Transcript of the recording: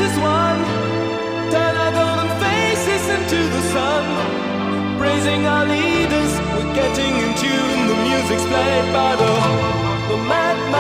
as one. Turn our golden faces into the sun. Praising our leaders, we're getting in tune. The music's played by the madman.